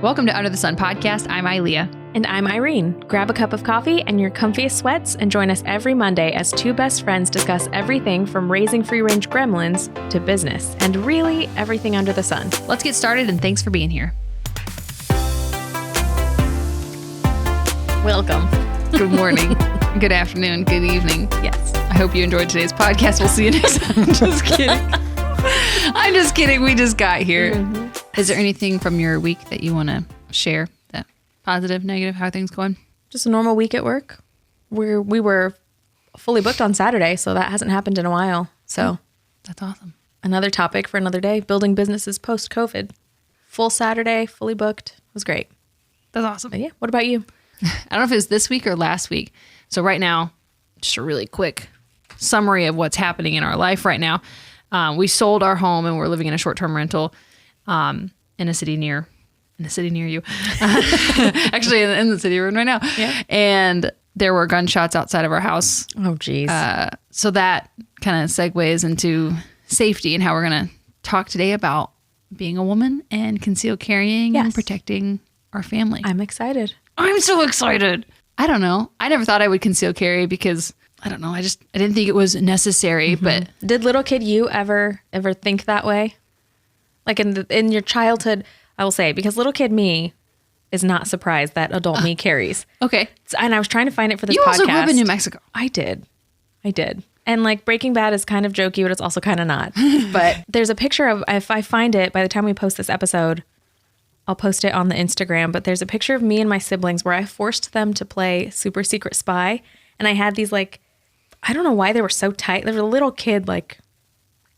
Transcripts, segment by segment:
Welcome to Under the Sun podcast. I'm Ilea. And I'm Irene. Grab a cup of coffee and your comfiest sweats and join us every Monday as two best friends discuss everything from raising free-range gremlins to business and really everything under the sun. Let's get started, and thanks for being here. Welcome. Good morning, good afternoon, good evening. Yes. I hope you enjoyed today's podcast. We'll see you next time. Just kidding. I'm just kidding. We just got here. Mm-hmm. Is there anything from your week that you want to share? That positive, negative, how are things going? Just a normal week at work. We were fully booked on Saturday, so that hasn't happened in a while. So that's awesome. Another topic for another day, building businesses post-COVID. Full Saturday, fully booked. It was great. That's awesome. But yeah. What about you? I don't know if it was this week or last week. So right now, just a really quick summary of what's happening in our life right now. We sold our home and we're living in a short-term rental in a city near you. Actually, in the city we're in right now. Yeah. And there were gunshots outside of our house. Oh, geez. So that kind of segues into safety and how we're going to talk today about being a woman and concealed carrying and protecting our family. I'm excited. I'm so excited. I don't know. I never thought I would conceal carry because I don't know. I didn't think it was necessary. Mm-hmm. But did little kid you ever think that way? Like in your childhood, I will say, because little kid me is not surprised that adult me carries. Okay. And I was trying to find it for this podcast. You also grew up in New Mexico. I did. And like Breaking Bad is kind of jokey, but it's also kind of not. But there's a picture of, if I find it, by the time we post this episode, I'll post it on the Instagram, but there's a picture of me and my siblings where I forced them to play Super Secret Spy. And I had these like, I don't know why they were so tight. They were a little kid, like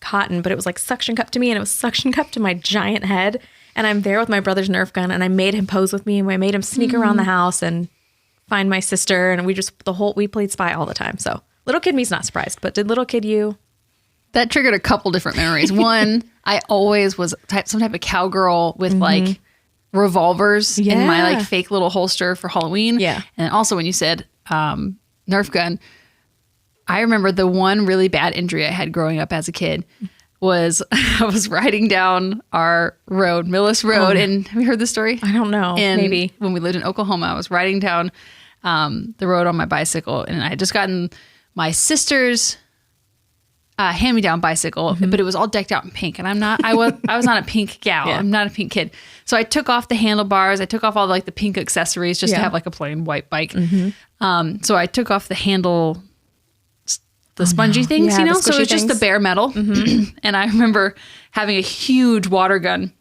cotton, but it was like suction cup to me and it was suction cup to my giant head. And I'm there with my brother's Nerf gun and I made him pose with me and I made him sneak around the house and find my sister. And we played spy all the time. So little kid me's not surprised, but did little kid you? That triggered a couple different memories. One, I always was some type of cowgirl with like revolvers in my like fake little holster for Halloween. Yeah. And also when you said Nerf gun, I remember the one really bad injury I had growing up as a kid was I was riding down our road, Millis Road. And have you heard this story? I don't know. Maybe. When we lived in Oklahoma, I was riding down the road on my bicycle and I had just gotten my sister's hand-me-down bicycle, but it was all decked out in pink. And I was not a pink gal. Yeah. I'm not a pink kid. So I took off the handlebars. I took off all like the pink accessories just to have like a plain white bike. So I took off the handle, the spongy things, so it was just the bare metal. And I remember having a huge water gun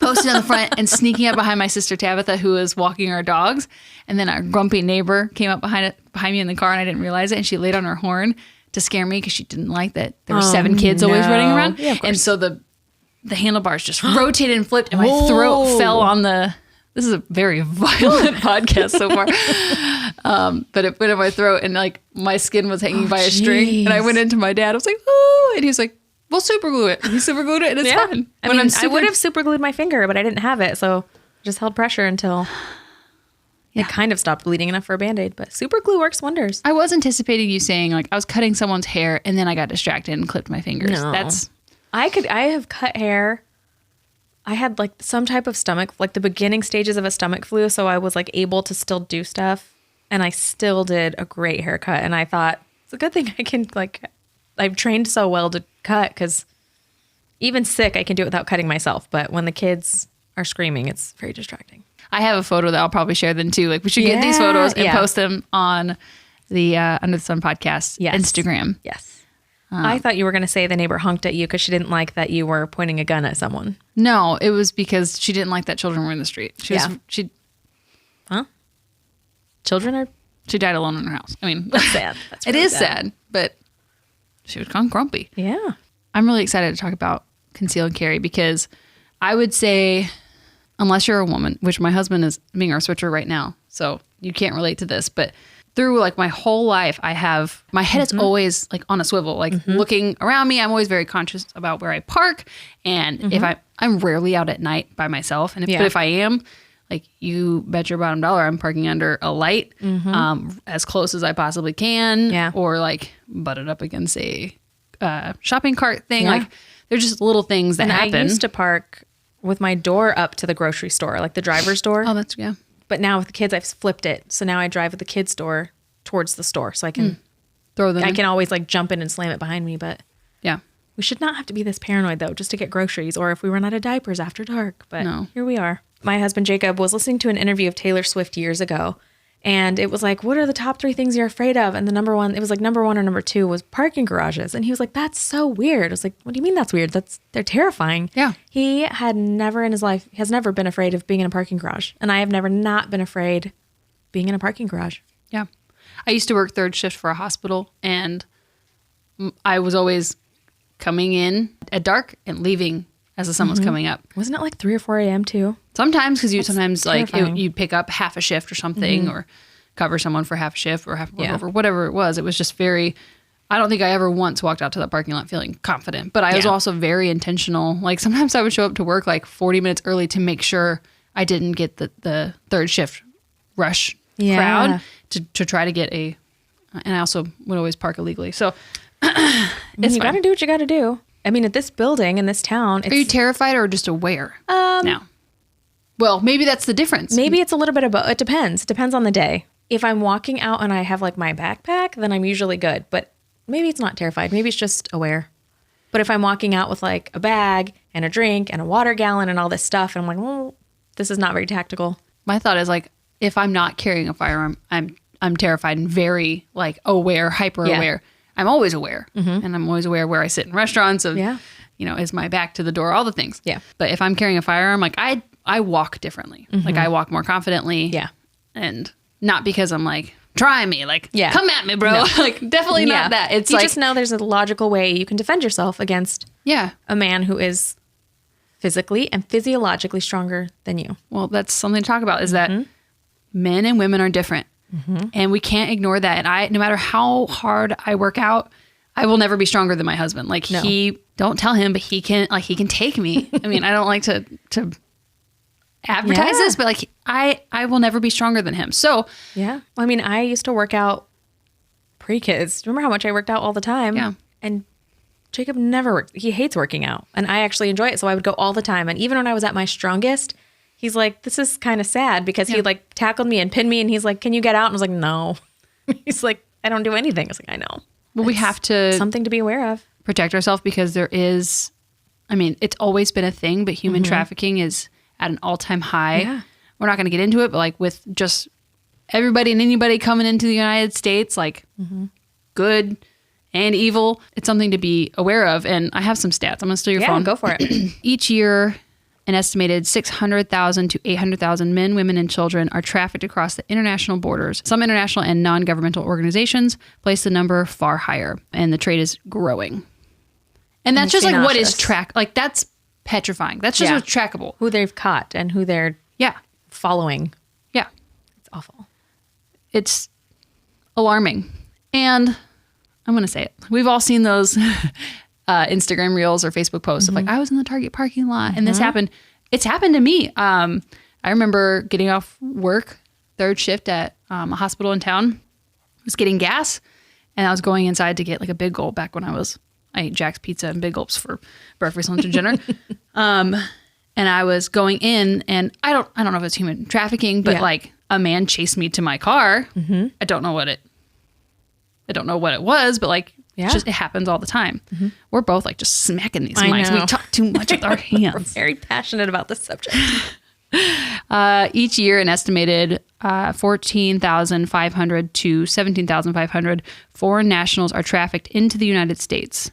posted on the front and sneaking up behind my sister Tabitha, who was walking our dogs. And then our grumpy neighbor came up behind me in the car and I didn't realize it. And she laid on her horn to scare me because she didn't like that there were 7 kids always running around. Yeah, and so the handlebars just rotated and flipped and my throat fell on this is a very violent podcast so far. But it went in my throat and like my skin was hanging by a string. And I went into my dad. I was like, oh, and he was like, we'll super glue it. And he super glued it and it's fine. I would have super glued my finger, but I didn't have it. So just held pressure until it kind of stopped bleeding enough for a Band-Aid, but super glue works wonders. I was anticipating you saying like I was cutting someone's hair and then I got distracted and clipped my fingers. No. I have cut hair. I had like some type of stomach, like the beginning stages of a stomach flu. So I was like able to still do stuff and I still did a great haircut. And I thought it's a good thing I can I've trained so well to cut because even sick, I can do it without cutting myself. But when the kids are screaming, it's very distracting. I have a photo that I'll probably share then too. Like we should get these photos and post them on the Under the Sun podcast Instagram. Yes. I thought you were going to say the neighbor honked at you because she didn't like that you were pointing a gun at someone. No, it was because she didn't like that children were in the street. Children are... She died alone in her house. I mean... That's sad. It is sad, but she was kind of grumpy. Yeah. I'm really excited to talk about concealed carry because I would say, unless you're a woman, which my husband is being our switcher right now, so you can't relate to this, but through like my whole life, I have, my head is always like on a swivel, like looking around me. I'm always very conscious about where I park. And if I'm rarely out at night by myself. And but if I am, like you bet your bottom dollar, I'm parking under a light as close as I possibly can, or like butted up against a shopping cart thing. Like they're just little things that happen. I used to park with my door up to the grocery store, like the driver's door. Oh, that's, yeah. But now with the kids, I've flipped it. So now I drive with the kids' door towards the store. So I can Throw them I in. can always like jump in and slam it behind me. But Yeah. we should not have to be this paranoid though, just to get groceries or if we run out of diapers after dark. But No. here we are. My husband, Jacob, was listening to an interview of Taylor Swift years ago. And it was like, what are the top 3 things you're afraid of? And the number one, it was like number 1 or number 2 was parking garages. And he was like, that's so weird. I was like, what do you mean that's weird? They're terrifying. Yeah. He had never in his life, has never been afraid of being in a parking garage. And I have never not been afraid being in a parking garage. Yeah. I used to work third shift for a hospital, and I was always coming in at dark and leaving as the sun was coming up. Wasn't it like 3 or 4 a.m. too? Sometimes, because you sometimes terrifying. you'd pick up half a shift or something, or cover someone for half a shift or half a Yeah. or whatever it was. It was just very. I don't think I ever once walked out to that parking lot feeling confident, but I was Yeah. also very intentional. Like sometimes I would show up to work like 40 minutes early to make sure I didn't get the third shift rush Yeah. crowd to try to get a. And I also would always park illegally. So it's You got fine. to do what you got to do. I mean, at this building, in this town, Are you it's, terrified or just aware now? Well, maybe that's the difference. maybe it's a little bit of both. It depends. It depends on the day. If I'm walking out and I have like my backpack, then I'm usually good. But maybe it's not terrified. Maybe it's just aware. But if I'm walking out with like a bag and a drink and a water gallon and all this stuff, and I'm like, well, this is not very tactical. My thought is like, if I'm not carrying a firearm, I'm terrified and very like aware, hyper aware. I'm always aware, and I'm always aware where I sit in restaurants. Of is my back to the door, all the things. Yeah. But if I'm carrying a firearm, like I walk differently. Like I walk more confidently. Yeah. And not because I'm like, try me, like Yeah. come at me, bro. No. Like definitely Yeah. not that. It's you like just know there's a logical way you can defend yourself against a man who is physically and physiologically stronger than you. Well, that's something to talk about. Is that men and women are different. And we can't ignore that. And no matter how hard I work out, I will never be stronger than my husband. Like don't tell him, but he can take me. I mean, I don't like to advertise this, but like I will never be stronger than him. So Yeah. Well, I mean, I used to work out pre-kids. Remember how much I worked out all the time? Yeah. And Jacob never worked. He hates working out. And I actually enjoy it. So I would go all the time. And even when I was at my strongest, he's like, this is kind of sad because he like tackled me and pinned me. And he's like, can you get out? And I was like, no. He's like, I don't do anything. I was like, I know. well, we have to Something to be aware of. protect ourselves because there is, I mean, it's always been a thing, but human trafficking is at an all-time high. Yeah. We're not going to get into it, but like with just everybody and anybody coming into the United States, like good and evil, it's something to be aware of. And I have some stats. I'm going to steal your phone. Go for it. Each year, an estimated 600,000 to 800,000 men, women, and children are trafficked across the international borders. Some international and non-governmental organizations place the number far higher, and the trade is growing. And that's just like what is like that's petrifying. That's just what's trackable. Who they've caught and who they're following. Yeah. It's awful. It's alarming. And I'm going to say it. We've all seen those Instagram reels or Facebook posts of like, I was in the Target parking lot and this happened. It's happened to me. I remember getting off work, third shift at a hospital in town. I was getting gas and I was going inside to get like a big gulp back when I ate Jack's Pizza and big gulps for breakfast, lunch, and dinner. And I was going in and I don't know if it's human trafficking, but like a man chased me to my car. I don't know what it was, but like, it happens all the time. We're both like just smacking these mics. We talk too much with our hands. We're very passionate about this subject. Each year, an estimated 14,500 to 17,500 foreign nationals are trafficked into the United States.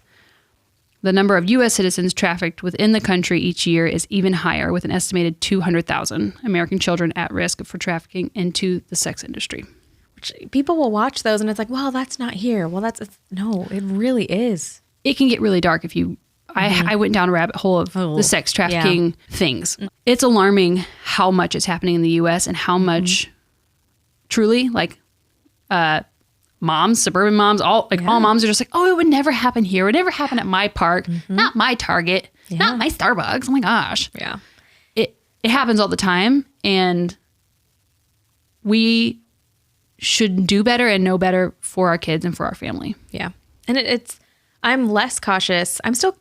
The number of U.S. citizens trafficked within the country each year is even higher, with an estimated 200,000 American children at risk for trafficking into the sex industry. People will watch those and it's like, well, that's not here. Well, no, it really is. It can get really dark if you... I went down a rabbit hole of the sex trafficking things. It's alarming how much is happening in the U.S. and how much truly like moms, suburban moms, all moms are just like, oh, it would never happen here. It would never happen at my park, not my Target, not my Starbucks. Oh my gosh. Yeah. It happens all the time, and we should do better and know better for our kids and for our family. Yeah. And I'm less cautious. I'm still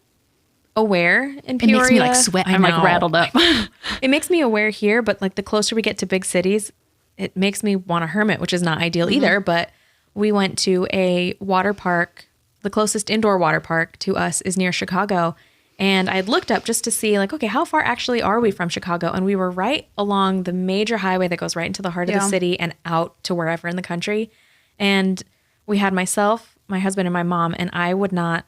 aware in It Peoria. makes me like sweat. I'm like know. rattled up. It makes me aware here, but like the closer we get to big cities, it makes me want to hermit, which is not ideal either. But we went to a water park. The closest indoor water park to us is near Chicago. And I had looked up just to see like, okay, how far actually are we from Chicago? And we were right along the major highway that goes right into the heart of the city and out to wherever in the country. And we had myself, my husband, and my mom, and I would not,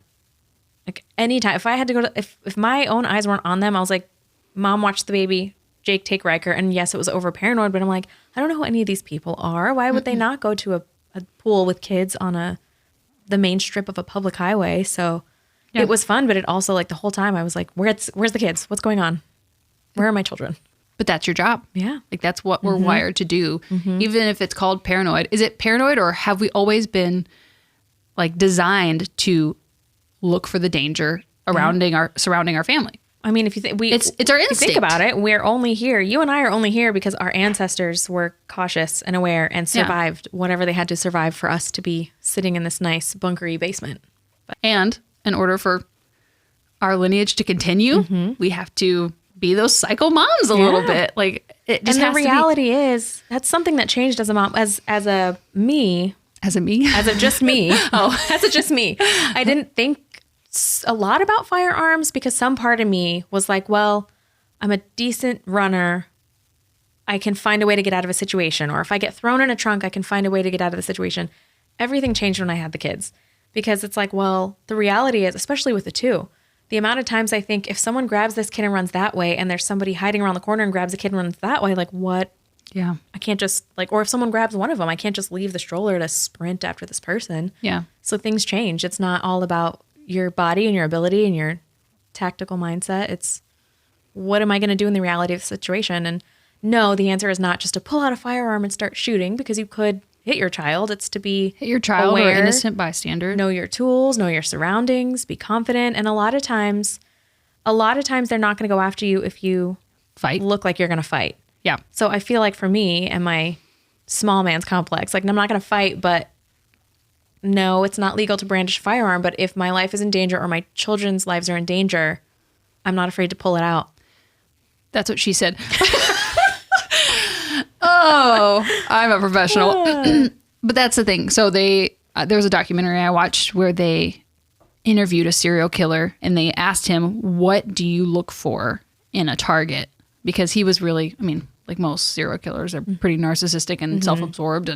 like, anytime, if I had to go to, if my own eyes weren't on them, I was like, Mom, watch the baby, Jake, take Riker. And yes, it was over paranoid, but I'm like, I don't know who any of these people are. Why would they not go to a pool with kids on the main strip of a public highway? So it was fun, but it also, like, the whole time I was like, where's the kids? What's going on? Where are my children? But that's your job. Yeah. Like, that's what we're wired to do. Even if it's called paranoid. Is it paranoid, or have we always been like designed to look for the danger surrounding our family? I mean, if you think it's our instinct. Think about it. We're only here. You and I are only here because our ancestors were cautious and aware and survived whatever they had to survive for us to be sitting in this nice bunkery basement. And in order for our lineage to continue, we have to be those psycho moms a little bit. Like, it just and the reality is that's something that changed as a mom, as a me. As a me? As of just me. As of just me. I didn't think a lot about firearms because some part of me was like, well, I'm a decent runner. I can find a way to get out of a situation. Or if I get thrown in a trunk, I can find a way to get out of the situation. Everything changed when I had the kids because it's like, well, the reality is, especially with the two, the amount of times I think if someone grabs this kid and runs that way and there's somebody hiding around the corner and grabs a kid and runs that way, like what? Yeah. I can't just like, or if someone grabs one of them, I can't just leave the stroller to sprint after this person. Yeah. So things change. It's not all about your body and your ability and your tactical mindset. It's what am I going to do in the reality of the situation? And no, the answer is not just to pull out a firearm and start shooting because you could hit your child. It's to be hit your child aware, or innocent bystander. Know your tools, know your surroundings, be confident. And a lot of times they're not going to go after you if you fight, look like you're going to fight. Yeah. So I feel like for me and my small man's complex, like I'm not going to fight, but no, it's not legal to brandish a firearm. But if my life is in danger or my children's lives are in danger, I'm not afraid to pull it out. That's what she said. Oh, I'm a professional. But that's the thing. So there was a documentary I watched where they interviewed a serial killer and they asked him, what do you look for in a target? Because he was really, I mean, like most serial killers are pretty narcissistic and self-absorbed.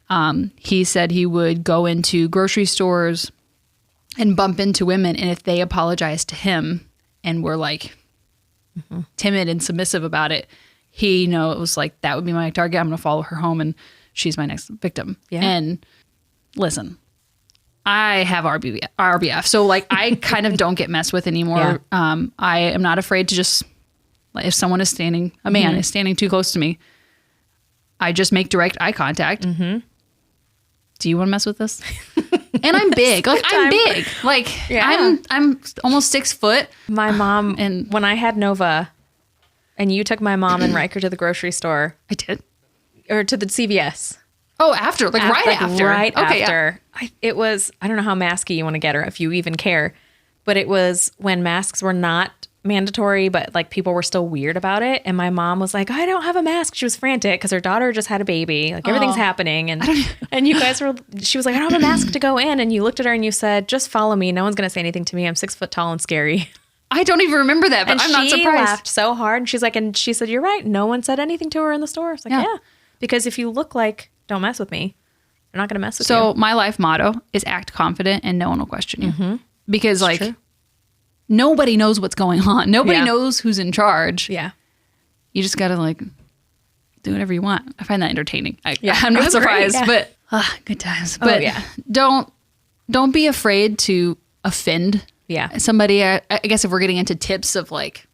And he said he would go into grocery stores and bump into women. And if they apologized to him and were like timid and submissive about it, he knows like that would be my target. I'm going to follow her home and she's my next victim. Yeah. And listen, I have RBF. So like I kind of don't get messed with anymore. Yeah. I am not afraid to just, if someone is standing, a man is standing too close to me, I just make direct eye contact. Do you want to mess with this? And I'm big. Like I'm big. Like I'm almost 6 foot. My mom, and when I had Nova and you took my mom and Riker to the grocery store. I did. Or to the CVS. Oh, after. Like right after. Right after. Yeah. It was, I don't know how masky you want to get her if you even care, but it was when masks were not mandatory, but like people were still weird about it. And my mom was like, I don't have a mask. She was frantic because her daughter just had a baby. Like everything's happening. And you guys she was like, I don't have a mask to go in. And you looked at her and you said, just follow me. No one's going to say anything to me. I'm 6 foot tall and scary. I don't even remember that, but I'm not surprised. She laughed so hard. And she's like, and she said, you're right. No one said anything to her in the store. I was like, yeah. Because if you look like, don't mess with me, they're not going to mess with you. So my life motto is act confident and no one will question you. Because it's like, true. Nobody knows what's going on. Nobody knows who's in charge. Yeah. You just got to like do whatever you want. I find that entertaining. I'm not surprised, but good times. But don't be afraid to offend somebody. I guess if we're getting into tips of like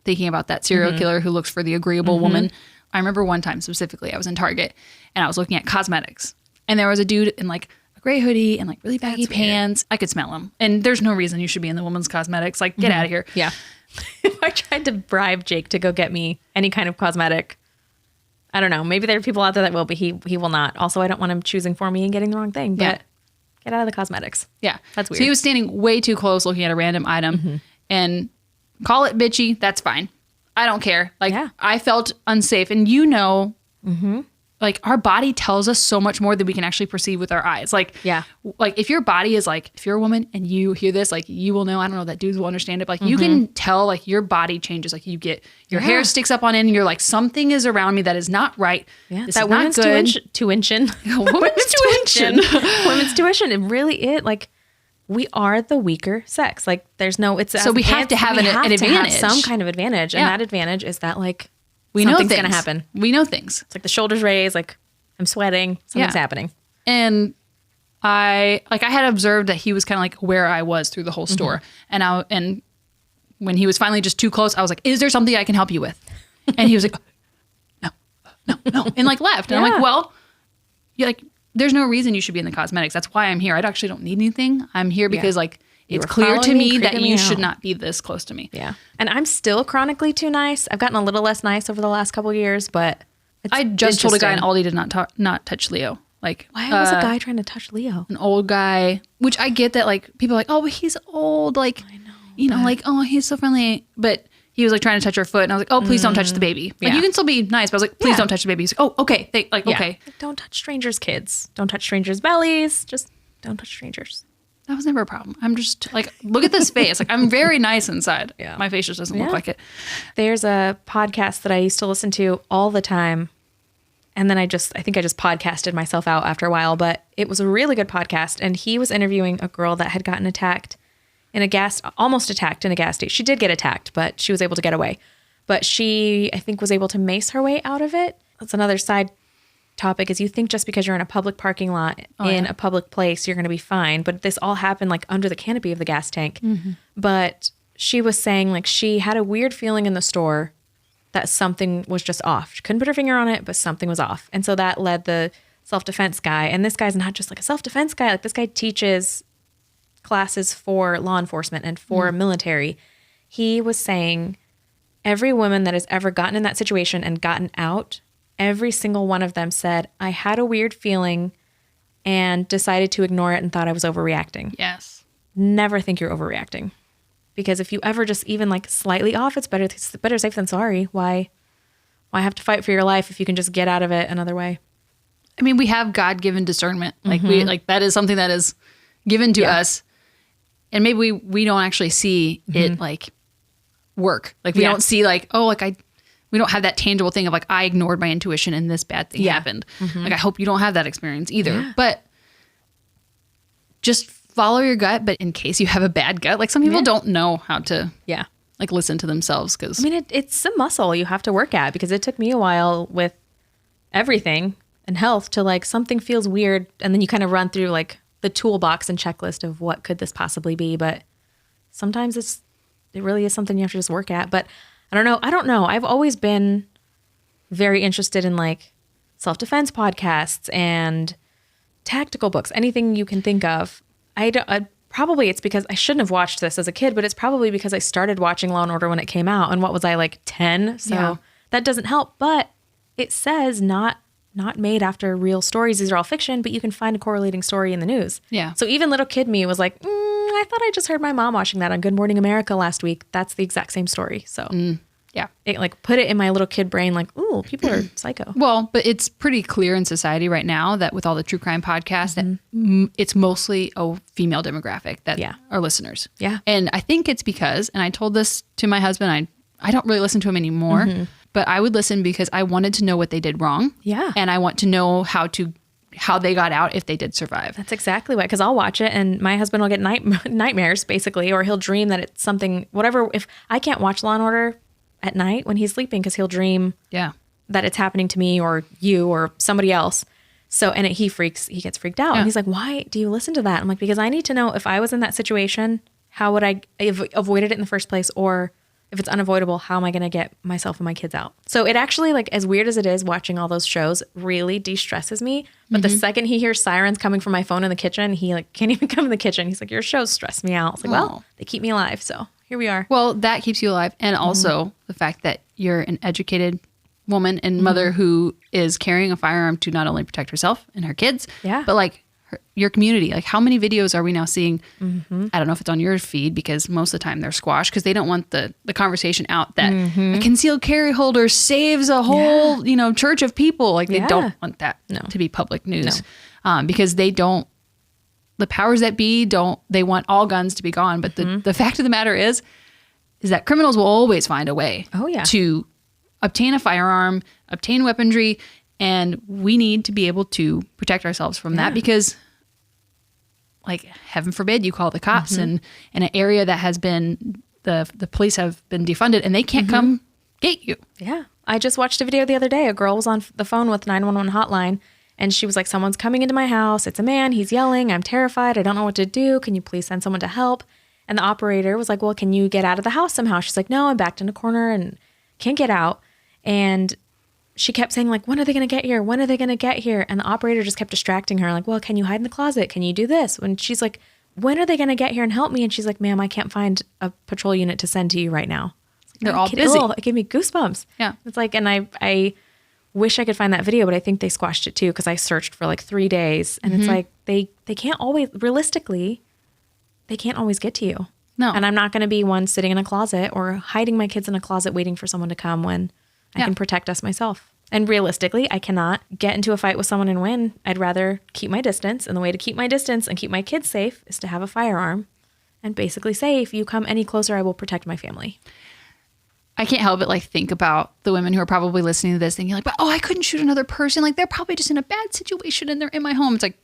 thinking about that serial killer who looks for the agreeable woman. I remember one time specifically, I was in Target and I was looking at cosmetics and there was a dude in like a gray hoodie and like really baggy pants. I could smell him. And there's no reason you should be in the woman's cosmetics. Like, get out of here. Yeah. If I tried to bribe Jake to go get me any kind of cosmetic, I don't know. Maybe there are people out there that will, but he will not. Also, I don't want him choosing for me and getting the wrong thing. But get out of the cosmetics. Yeah. That's weird. So he was standing way too close looking at a random item. and call it bitchy. That's fine. I don't care. Like, I felt unsafe. And like, our body tells us so much more than we can actually perceive with our eyes. Like, like if your body is like, if you're a woman and you hear this, like, you will know. I don't know that dudes will understand it. But like, you can tell, like, your body changes. Like, you get your hair sticks up on end, and you're like, something is around me that is not right. Yeah, this that is not women's good. tuition. Women's tuition. Women's tuition. It really is like. We are the weaker sex. Like, there's no, it's so we have to have an advantage. Have some kind of advantage. And that advantage is that, like, we know something's things. going to happen. We know things. It's like the shoulders raised, like, I'm sweating, something's happening. And I had observed that he was kind of like where I was through the whole store. And when he was finally just too close, I was like, is there something I can help you with? And he was like, no. And like left. And I'm like, well, you're like, there's no reason you should be in the cosmetics. That's why I'm here. I actually don't need anything. I'm here because like it's clear to me that you should not be this close to me. Yeah. And I'm still chronically too nice. I've gotten a little less nice over the last couple of years, but I just told a guy in Aldi to not touch Leo. Like, why was a guy trying to touch Leo? An old guy, which I get that like people are like, oh, but he's old. Like, I know, like, oh, he's so friendly. But he was like trying to touch her foot, and I was like, "Oh, please don't touch the baby." Like, you can still be nice, but I was like, "Please don't touch the baby." He's like, "Oh, okay." Okay. Like, don't touch strangers' kids. Don't touch strangers' bellies. Just don't touch strangers. That was never a problem. I'm just like, look at this face. Like, I'm very nice inside. Yeah. My face just doesn't look like it. There's a podcast that I used to listen to all the time, and then I think I just podcasted myself out after a while. But it was a really good podcast, and he was interviewing a girl that had gotten almost attacked in a gas station. She did get attacked, but she was able to get away. But she, I think, was able to mace her way out of it. That's another side topic, is you think just because you're in a public parking lot a public place, you're going to be fine. But this all happened like under the canopy of the gas tank. But she was saying like she had a weird feeling in the store that something was just off. She couldn't put her finger on it, but something was off. And so that led the self-defense guy. And this guy's not just like a self-defense guy. Like, this guy teaches classes for law enforcement and for military. He was saying every woman that has ever gotten in that situation and gotten out, every single one of them said, I had a weird feeling and decided to ignore it and thought I was overreacting. Yes. Never think you're overreacting. Because if you ever just even like slightly off, it's better safe than sorry. Why have to fight for your life if you can just get out of it another way? I mean, we have God-given discernment. Like, that is something that is given to us. And maybe we don't actually see it like work. Like, we don't see like, oh, like we don't have that tangible thing of like, I ignored my intuition and this bad thing happened. Like, I hope you don't have that experience either. Yeah. But just follow your gut. But in case you have a bad gut, like, some people don't know how to like listen to themselves. Cause I mean, it's a muscle you have to work at, because it took me a while with everything and health to like, something feels weird. And then you kind of run through like the toolbox and checklist of what could this possibly be. But sometimes it really is something you have to just work at. But I don't know. I've always been very interested in like self-defense podcasts and tactical books, anything you can think of. Probably it's because I shouldn't have watched this as a kid, but it's probably because I started watching Law & Order when it came out. And what was I, like 10? So that doesn't help. But it says not made after real stories. These are all fiction, but you can find a correlating story in the news. Yeah. So even little kid me was like, I thought I just heard my mom watching that on Good Morning America last week. That's the exact same story. So it like put it in my little kid brain like, ooh, people are psycho. Well, but it's pretty clear in society right now that with all the true crime podcasts that it's mostly a female demographic that are listeners. Yeah. And I think it's because, and I told this to my husband, I don't really listen to him anymore, but I would listen because I wanted to know what they did wrong. Yeah. And I want to know how they got out if they did survive. That's exactly why, because I'll watch it and my husband will get nightmares basically, or he'll dream that it's something, whatever. If I can't watch Law & Order at night when he's sleeping, because he'll dream that it's happening to me or you or somebody else. So, and he gets freaked out. And he's like, why do you listen to that? I'm like, because I need to know if I was in that situation, how would I have avoided it in the first place? Or if it's unavoidable, how am I going to get myself and my kids out? So it actually, like, as weird as it is, watching all those shows really de-stresses me. But the second he hears sirens coming from my phone in the kitchen, he like can't even come in the kitchen. He's like, your shows stress me out. It's like, well, they keep me alive. So here we are. Well, that keeps you alive. And also the fact that you're an educated woman and mother who is carrying a firearm to not only protect herself and her kids, but like your community. Like, how many videos are we now seeing? I don't know if it's on your feed, because most of the time they're squashed because they don't want the conversation out that a concealed carry holder saves a whole, church of people. Like, they don't want that to be public news, because they don't, the powers that be they want all guns to be gone. But the fact of the matter is that criminals will always find a way to obtain a firearm, obtain weaponry, and we need to be able to protect ourselves from that, because, like, heaven forbid you call the cops in an area that has been, the police have been defunded and they can't come get you. Yeah. I just watched a video the other day. A girl was on the phone with 911 hotline, and she was like, someone's coming into my house. It's a man. He's yelling. I'm terrified. I don't know what to do. Can you please send someone to help? And the operator was like, well, can you get out of the house somehow? She's like, no, I'm backed in a corner and can't get out. And she kept saying, like, when are they going to get here? When are they going to get here? And the operator just kept distracting her. Like, well, can you hide in the closet? Can you do this? When she's like, when are they going to get here and help me? And she's like, ma'am, I can't find a patrol unit to send to you right now. Like, they're all busy. It gave me goosebumps. Yeah. It's like, and I wish I could find that video, but I think they squashed it too, because I searched for like 3 days. And it's like, they can't always, realistically, they can't always get to you. No. And I'm not going to be one sitting in a closet or hiding my kids in a closet waiting for someone to come when I can protect us myself. And realistically, I cannot get into a fight with someone and win. I'd rather keep my distance. And the way to keep my distance and keep my kids safe is to have a firearm and basically say, if you come any closer, I will protect my family. I can't help but, like, think about the women who are probably listening to this thinking, like, but, I couldn't shoot another person. Like, they're probably just in a bad situation and they're in my home. It's like,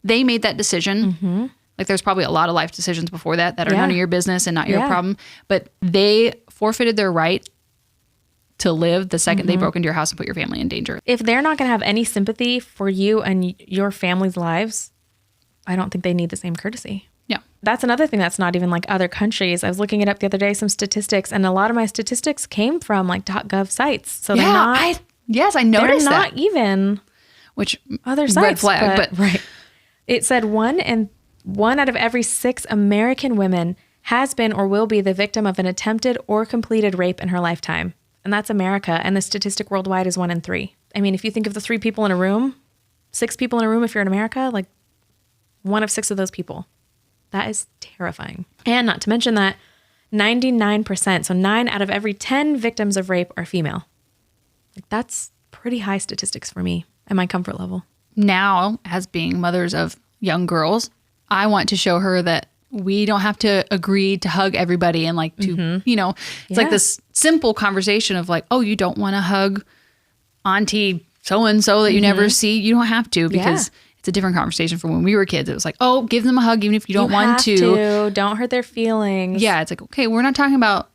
they made that decision. Like, there's probably a lot of life decisions before that are none of your business and not your problem. But they forfeited their right to live the second they broke into your house and put your family in danger. If they're not going to have any sympathy for you and your family's lives, I don't think they need the same courtesy. Yeah. That's another thing that's not even like other countries. I was looking it up the other day, some statistics, and a lot of my statistics came from like .gov sites. So they're not. I noticed that. They're not even which other sites. Red flag, but right. It said one out of every 6 American women has been or will be the victim of an attempted or completed rape in her lifetime. And that's America. And the statistic worldwide is 1 in 3. I mean, if you think of the 3 people in a room, 6 people in a room, if you're in America, like 1 of 6 of those people. That is terrifying. And not to mention that 99%, so 9 out of every 10 victims of rape are female. Like, that's pretty high statistics for me and my comfort level. Now, as being mothers of young girls, I want to show her that we don't have to agree to hug everybody and like to, it's like this simple conversation of like, oh, you don't want to hug auntie so-and-so that you never see. You don't have to, because it's a different conversation from when we were kids. It was like, oh, give them a hug even if you don't want to. Don't hurt their feelings. Yeah. It's like, okay, we're not talking about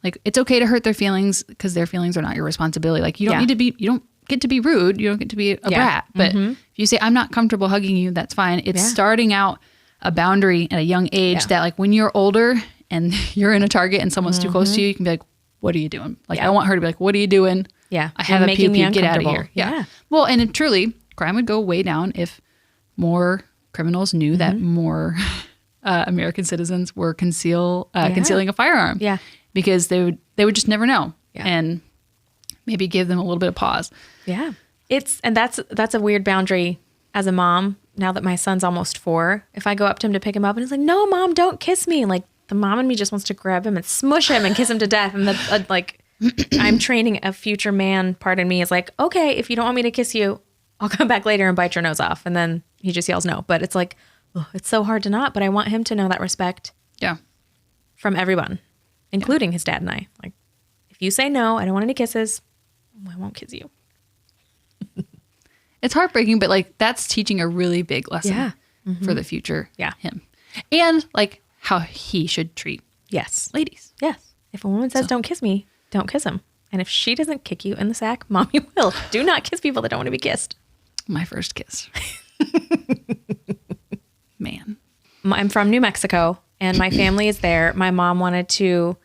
like, it's okay to hurt their feelings because their feelings are not your responsibility. Like, you don't need to be, you don't get to be rude. You don't get to be a brat. But if you say, I'm not comfortable hugging you, that's fine. It's starting out a boundary at a young age that like when you're older and you're in a Target and someone's too close to you, you can be like, what are you doing? Like, I want her to be like, what are you doing? Yeah. I have a pew, get out of here. Yeah. Well, and truly, crime would go way down if more criminals knew that more American citizens were concealing a firearm. Yeah. Because they would just never know. Yeah. And maybe give them a little bit of pause. Yeah. That's a weird boundary as a mom. Now that my son's almost 4, if I go up to him to pick him up and he's like, no, Mom, don't kiss me. Like, the mom in me just wants to grab him and smush him and kiss him to death. And like, I'm training a future man part in me is like, okay, if you don't want me to kiss you, I'll come back later and bite your nose off. And then he just yells no. But it's like, it's so hard to not. But I want him to know that respect. Yeah. From everyone, including his dad and I. Like, if you say no, I don't want any kisses, I won't kiss you. It's heartbreaking, but like that's teaching a really big lesson for the future him. And like how he should treat ladies. Yes. If a woman says don't kiss me, don't kiss him. And if she doesn't kick you in the sack, mommy will. Do not kiss people that don't want to be kissed. My first kiss. Man. I'm from New Mexico and my family is there. My mom wanted to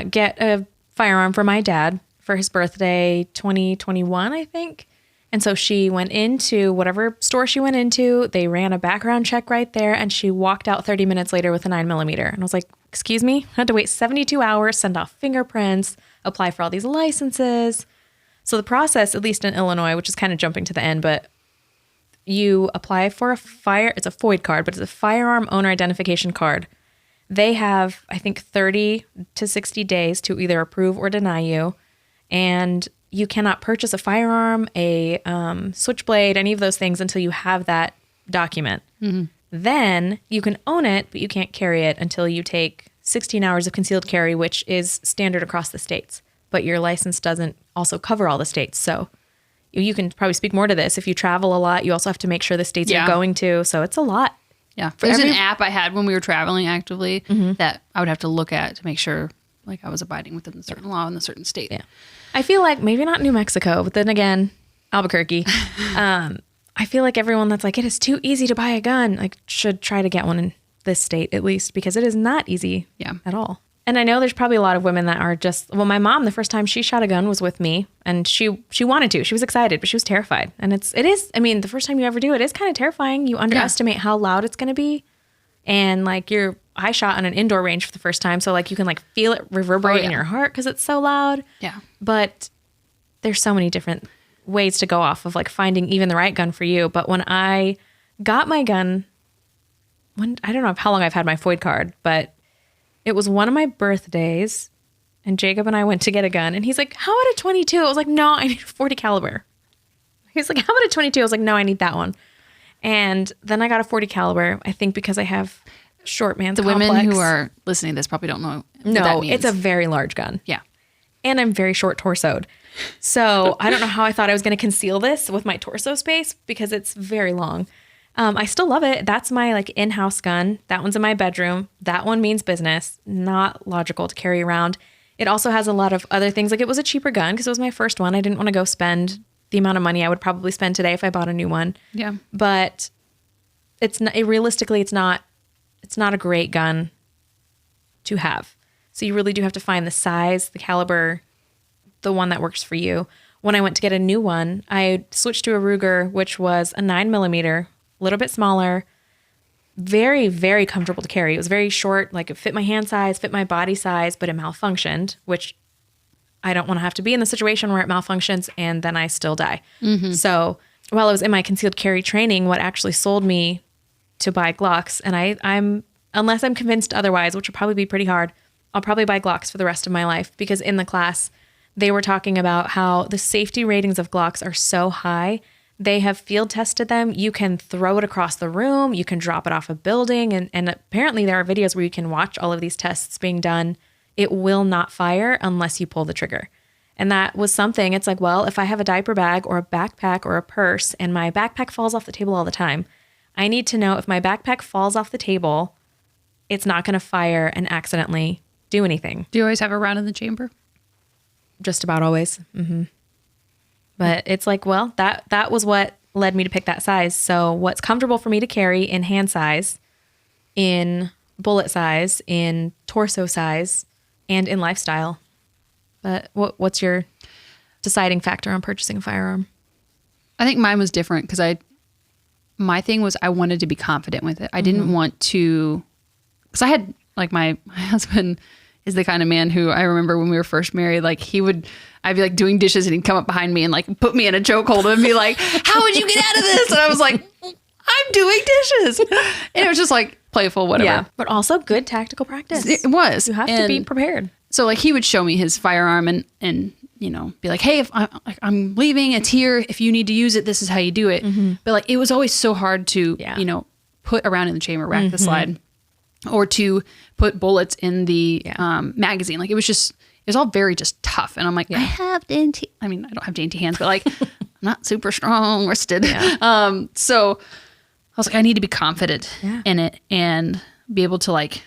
get a firearm for my dad for his birthday, 2021, I think. And so she went into whatever store she went into. They ran a background check right there. And she walked out 30 minutes later with a 9mm. And I was like, excuse me? I had to wait 72 hours, send off fingerprints, apply for all these licenses. So the process, at least in Illinois, which is kind of jumping to the end, but you apply for it's a FOID card, but it's a firearm owner identification card. They have, I think, 30 to 60 days to either approve or deny you. And you cannot purchase a firearm, a switchblade, any of those things until you have that document. Mm-hmm. Then you can own it, but you can't carry it until you take 16 hours of concealed carry, which is standard across the states. But your license doesn't also cover all the states. So you can probably speak more to this. If you travel a lot, you also have to make sure the states you're going to. So it's a lot. Yeah. There's an app I had when we were traveling actively that I would have to look at to make sure like I was abiding within a certain law in a certain state. Yeah. I feel like maybe not New Mexico, but then again, Albuquerque. I feel like everyone that's like, it is too easy to buy a gun, like should try to get one in this state at least, because it is not easy at all. And I know there's probably a lot of women that are just, well, my mom, the first time she shot a gun was with me, and she wanted to. She was excited, but she was terrified. And it is, I mean, the first time you ever do it is kind of terrifying. You underestimate how loud it's going to be. And like I shot on an indoor range for the first time. So like you can like feel it reverberate in your heart because it's so loud. Yeah. But there's so many different ways to go off of like finding even the right gun for you. But when I got my gun, I don't know how long I've had my FOID card, but it was one of my birthdays, and Jacob and I went to get a gun, and he's like, how about a 22? I was like, no, I need a 40 caliber. He's like, how about a 22? I was like, no, I need that one. And then I got a 40 caliber, I think because I have short man's complex. The women who are listening to this probably don't know what that means. It's a very large gun. Yeah. And I'm very short torsoed. So I don't know how I thought I was going to conceal this with my torso space because it's very long. I still love it. That's my like in-house gun. That one's in my bedroom. That one means business. Not logical to carry around. It also has a lot of other things. Like it was a cheaper gun because it was my first one. I didn't want to go spend the amount of money I would probably spend today if I bought a new one. Yeah. But it's not, realistically, it's not a great gun to have. So you really do have to find the size, the caliber, the one that works for you. When I went to get a new one, I switched to a Ruger, which was a 9mm, a little bit smaller, very, very comfortable to carry. It was very short, like it fit my hand size, fit my body size, but it malfunctioned, which I don't want to have to be in the situation where it malfunctions and then I still die. Mm-hmm. So while I was in my concealed carry training, what actually sold me to buy Glocks, and I'm unless I'm convinced otherwise, which will probably be pretty hard, I'll probably buy Glocks for the rest of my life, because in the class, they were talking about how the safety ratings of Glocks are so high. They have field tested them. You can throw it across the room. You can drop it off a building. And apparently there are videos where you can watch all of these tests being done. It will not fire unless you pull the trigger. And that was something. It's like, well, if I have a diaper bag or a backpack or a purse and my backpack falls off the table all the time, I need to know if my backpack falls off the table, it's not going to fire and accidentally do anything. Do you always have a round in the chamber? Just about always. Mm-hmm. But it's like, well, that was what led me to pick that size. So what's comfortable for me to carry in hand size, in bullet size, in torso size, and in lifestyle. But what's your deciding factor on purchasing a firearm? I think mine was different because my thing was I wanted to be confident with it. I didn't want to, because I had, like my husband is the kind of man who I remember when we were first married, like I'd be like doing dishes and he'd come up behind me and like put me in a chokehold and be like, how would you get out of this? And I was like, I'm doing dishes. And it was just like playful, whatever. Yeah, but also good tactical practice. It was. You have to be prepared. So like he would show me his firearm and you know, be like, hey, if I'm leaving, it's here. If you need to use it, this is how you do it. Mm-hmm. But like, it was always so hard to, you know, put around in the chamber, rack the slide, or to put bullets in the magazine. Like it was all very just tough. And I'm like, I don't have dainty hands, but like I'm not super strong wristed. Yeah. So I was like, I need to be confident in it and be able to like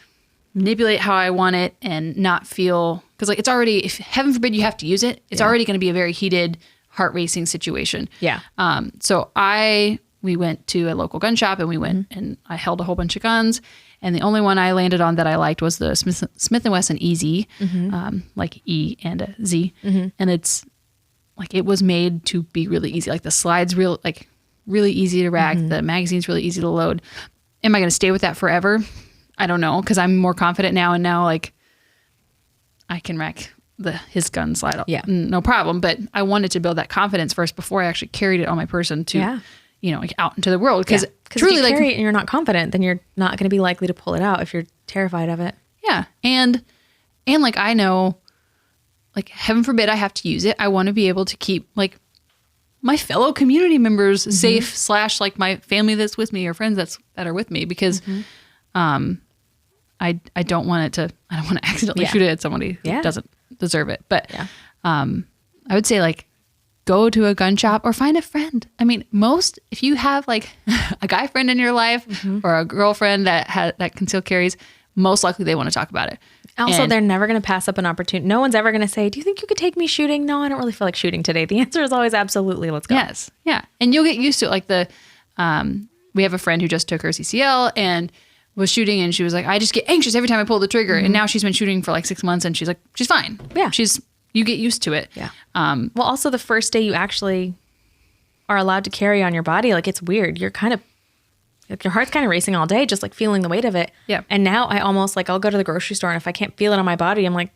manipulate how I want it and not feel, because like it's already, if heaven forbid you have to use it, it's already going to be a very heated, heart racing situation. Yeah. So we went to a local gun shop and we went and I held a whole bunch of guns. And the only one I landed on that I liked was the Smith & Wesson EZ, like E and a Z. Mm-hmm. And it's like, it was made to be really easy. Like the slide's really easy to rack. The magazine's really easy to load. Am I going to stay with that forever? I don't know. 'Cause I'm more confident now. And now like I can rack his gun slide. Yeah. No problem. But I wanted to build that confidence first before I actually carried it on my person to, like out into the world. Because truly, if you carry it and you're not confident, then you're not going to be likely to pull it out if you're terrified of it. Yeah. And like, I know, like, heaven forbid I have to use it. I want to be able to keep like my fellow community members safe / like my family that's with me or friends that are with me, because I don't want to accidentally shoot it at somebody who doesn't deserve it. But I would say, like, go to a gun shop or find a friend. I mean, if you have like a guy friend in your life or a girlfriend that concealed carries, most likely they want to talk about it. Also, they're never going to pass up an opportunity. No one's ever going to say, do you think you could take me shooting? No, I don't really feel like shooting today. The answer is always absolutely. Let's go. Yes. Yeah. And you'll get used to it. Like we have a friend who just took her CCL and was shooting, and she was like, I just get anxious every time I pull the trigger. And now she's been shooting for like 6 months, and she's like, she's fine. Yeah. You get used to it. Yeah. Well, also the first day you actually are allowed to carry on your body, like, it's weird. You're kind of, like, your heart's kind of racing all day, just like feeling the weight of it. Yeah. And now I almost, like, I'll go to the grocery store, and if I can't feel it on my body, I'm like,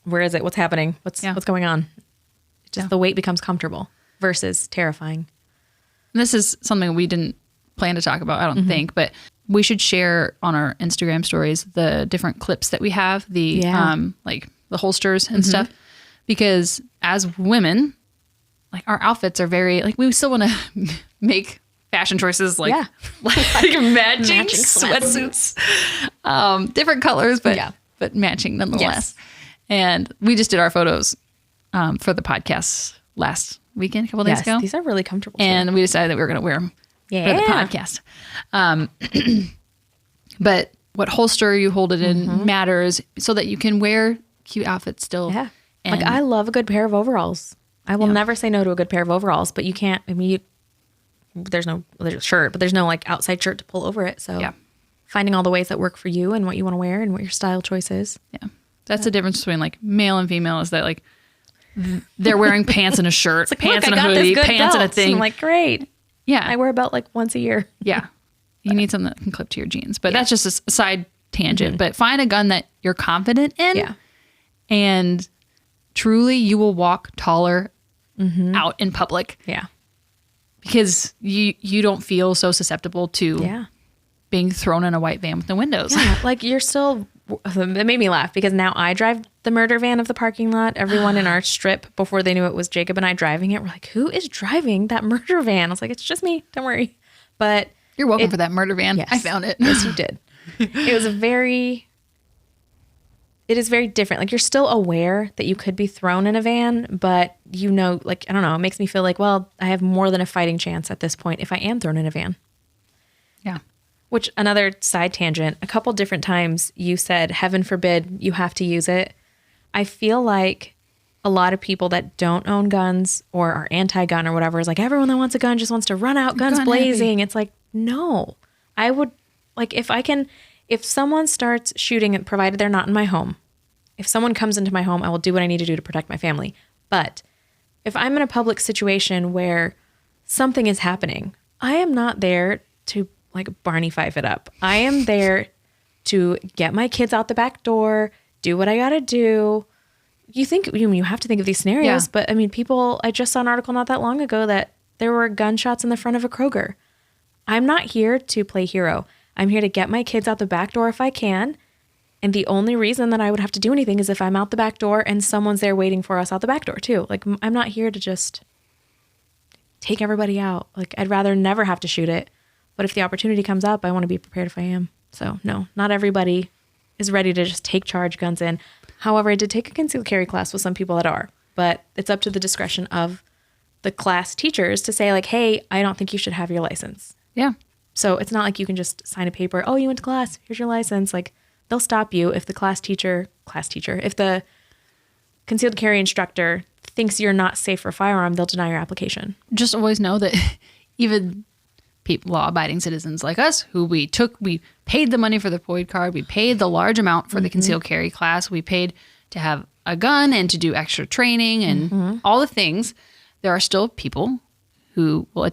where is it? What's happening? What's going on? Just the weight becomes comfortable versus terrifying. And this is something we didn't plan to talk about, I don't think, but we should share on our Instagram stories the different clips that we have, like the holsters and stuff, because as women, like, our outfits are very, like, we still want to make fashion choices, like matching sweatsuits, different colors, but matching nonetheless. Yes. And we just did our photos for the podcast last weekend, a couple days ago. These are really comfortable. And we decided that we were going to wear them for the podcast. But what holster you hold it in matters, so that you can wear cute outfits still. Yeah. And like, I love a good pair of overalls. I will never say no to a good pair of overalls, but you can't, I mean, there's a shirt, but there's no like outside shirt to pull over it. So finding all the ways that work for you and what you want to wear and what your style choice is. Yeah. That's the difference between like male and female, is that like they're wearing pants and a shirt, like, pants and a hoodie, pants and a thing. I'm like, great. Yeah. I wear a belt like once a year. Yeah. You need something that can clip to your jeans, but that's just a side tangent. But find a gun that you're confident in. Yeah. And truly you will walk taller out in public. Yeah. Because you don't feel so susceptible to being thrown in a white van with no windows. Yeah. Like, you're still, it made me laugh because now I drive the murder van of the parking lot. Everyone in our strip, before they knew it was Jacob and I driving it, were like, who is driving that murder van? I was like, it's just me. Don't worry. But you're welcome for that murder van. Yes. I found it. Yes, you did. It is very different. Like, you're still aware that you could be thrown in a van, but like, I don't know, it makes me feel like, well, I have more than a fighting chance at this point if I am thrown in a van. Yeah. Which, another side tangent, a couple different times you said, heaven forbid you have to use it. I feel like a lot of people that don't own guns or are anti-gun or whatever is like, everyone that wants a gun just wants to run out, guns blazing. It's like, no. I would, like, if someone starts shooting, provided they're not in my home, if someone comes into my home, I will do what I need to do to protect my family. But if I'm in a public situation where something is happening, I am not there to, like, Barney Fife it up. I am there to get my kids out the back door, do what I got to do. You have to think of these scenarios, but I mean, I just saw an article not that long ago that there were gunshots in the front of a Kroger. I'm not here to play hero. I'm here to get my kids out the back door if I can. And the only reason that I would have to do anything is if I'm out the back door and someone's there waiting for us out the back door too. Like, I'm not here to just take everybody out. Like, I'd rather never have to shoot it. But if the opportunity comes up, I want to be prepared if I am. So no, not everybody is ready to just take charge, guns in. However, I did take a concealed carry class with some people that are, but it's up to the discretion of the class teachers to say, like, hey, I don't think you should have your license. Yeah. So it's not like you can just sign a paper. Oh, you went to class. Here's your license. Like, they'll stop you if the if the concealed carry instructor thinks you're not safe for a firearm, they'll deny your application. Just always know that even law-abiding citizens like us, who we paid the money for the FOID card, we paid the large amount for the concealed carry class, we paid to have a gun and to do extra training and all the things. There are still people who will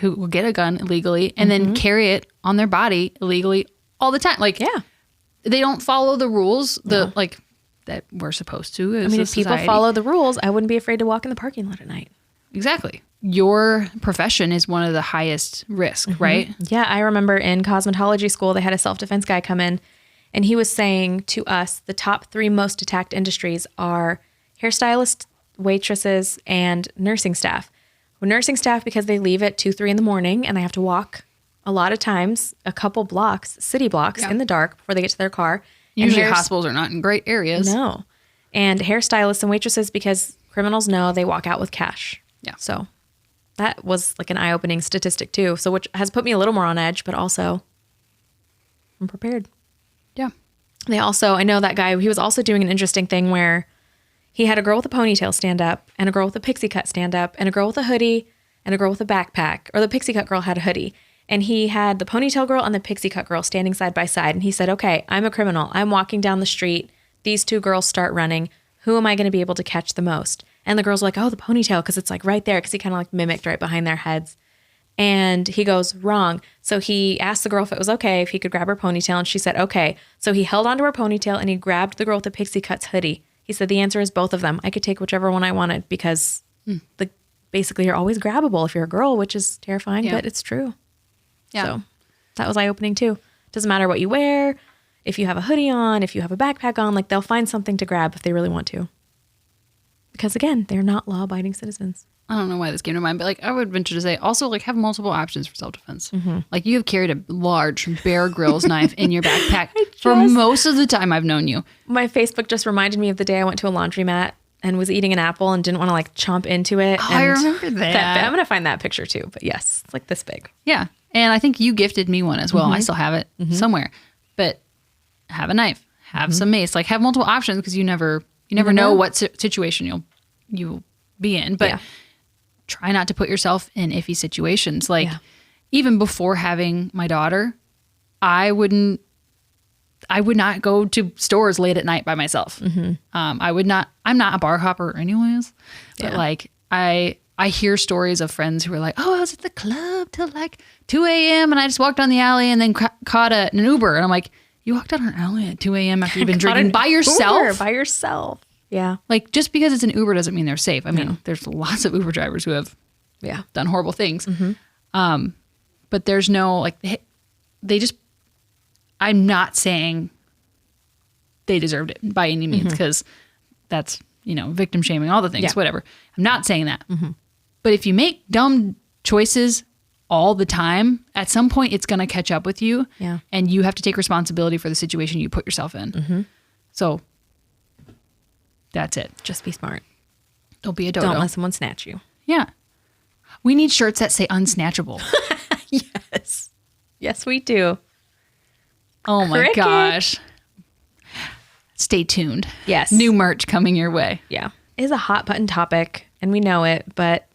who will get a gun illegally and then carry it on their body illegally all the time. Like, they don't follow the rules that we're supposed to. As if people follow the rules, I wouldn't be afraid to walk in the parking lot at night. Exactly. your profession is one of the highest risk, right? Yeah, I remember in cosmetology school, they had a self-defense guy come in, and he was saying to us the top 3 most attacked industries are hairstylists, waitresses, and nursing staff. Well, nursing staff, because they leave at 2, 3 in the morning, and they have to walk a lot of times, a couple blocks, city blocks in the dark before they get to their car. Usually hospitals are not in great areas. No. And hairstylists and waitresses, because criminals know they walk out with cash. Yeah. So that was like an eye-opening statistic too. So which has put me a little more on edge, but also I'm prepared. Yeah. They also, I know that guy, he was also doing an interesting thing where he had a girl with a ponytail stand up and a girl with a pixie cut stand up and a girl with a hoodie and a girl with a backpack, or the pixie cut girl had a hoodie. And he had the ponytail girl and the pixie cut girl standing side by side. And he said, okay, I'm a criminal. I'm walking down the street. These 2 girls start running. Who am I going to be able to catch the most? And the girls were like, oh, the ponytail, because it's like right there, because he kind of like mimicked right behind their heads. And he goes, wrong. So he asked the girl if it was okay, if he could grab her ponytail. And she said, okay. So he held onto her ponytail and he grabbed the girl with the pixie cuts hoodie. He said, the answer is both of them. I could take whichever one I wanted because basically you're always grabbable if you're a girl, which is terrifying, but it's true. Yeah. So that was eye-opening too. Doesn't matter what you wear, if you have a hoodie on, if you have a backpack on, like they'll find something to grab if they really want to. Because again, they're not law-abiding citizens. I don't know why this came to mind, but like I would venture to say also like have multiple options for self-defense. Like you have carried a large Bear Grylls knife in your backpack for most of the time I've known you. My Facebook just reminded me of the day I went to a laundromat and was eating an apple and didn't want to like chomp into it. Oh, and I remember that. I'm going to find that picture too. But yes, it's like this big. Yeah. And I think you gifted me one as well. I still have it somewhere. But have a knife, have some mace, like have multiple options because you never know what situation you'll be in. But try not to put yourself in iffy situations. Like even before having my daughter, I would not go to stores late at night by myself. I'm not a bar hopper anyways, but like I hear stories of friends who are like, oh, I was at the club till like 2 a.m. and I just walked down the alley and then caught an Uber. And I'm like, you walked down an alley at 2 a.m. after you've been drinking by yourself? Uber by yourself. Yeah. Like just because it's an Uber doesn't mean they're safe. I mean, there's lots of Uber drivers who have done horrible things. But there's no like, they just, I'm not saying they deserved it by any means because that's, victim shaming, all the things, whatever. I'm not saying that. But if you make dumb choices all the time, at some point it's going to catch up with you and you have to take responsibility for the situation you put yourself in. So that's it. Just be smart. Don't be a dodo. Don't let someone snatch you. Yeah. We need shirts that say unsnatchable. Yes. Yes, we do. Oh my gosh. Stay tuned. Yes. New merch coming your way. Yeah. It is a hot button topic and we know it, but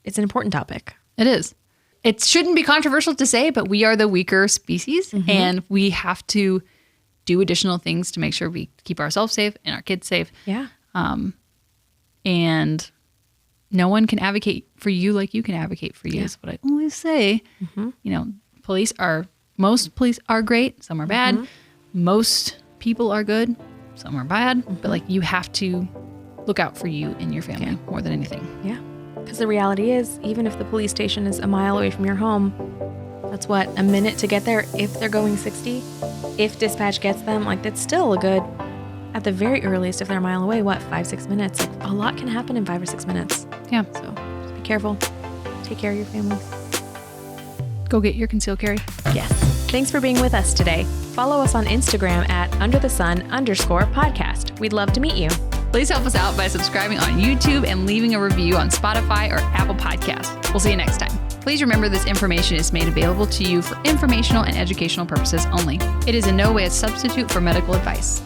it's an important topic. It is. It shouldn't be controversial to say, but we are the weaker species and we have to do additional things to make sure we keep ourselves safe and our kids safe. Yeah. And no one can advocate for you like you can advocate for you is what I always say. Most police are great. Some are bad. Most people are good. Some are bad. But like you have to look out for you and your family more than anything. Yeah. Because the reality is, even if the police station is a mile away from your home, that's what, a minute to get there if they're going 60. If dispatch gets them, like that's still a good, at the very earliest, if they're a mile away, 5-6 minutes? Like, a lot can happen in 5 or 6 minutes. Yeah. So just be careful. Take care of your family. Go get your concealed carry. Yes. Thanks for being with us today. Follow us on Instagram at underthesun_podcast. We'd love to meet you. Please help us out by subscribing on YouTube and leaving a review on Spotify or Apple Podcasts. We'll see you next time. Please remember this information is made available to you for informational and educational purposes only. It is in no way a substitute for medical advice.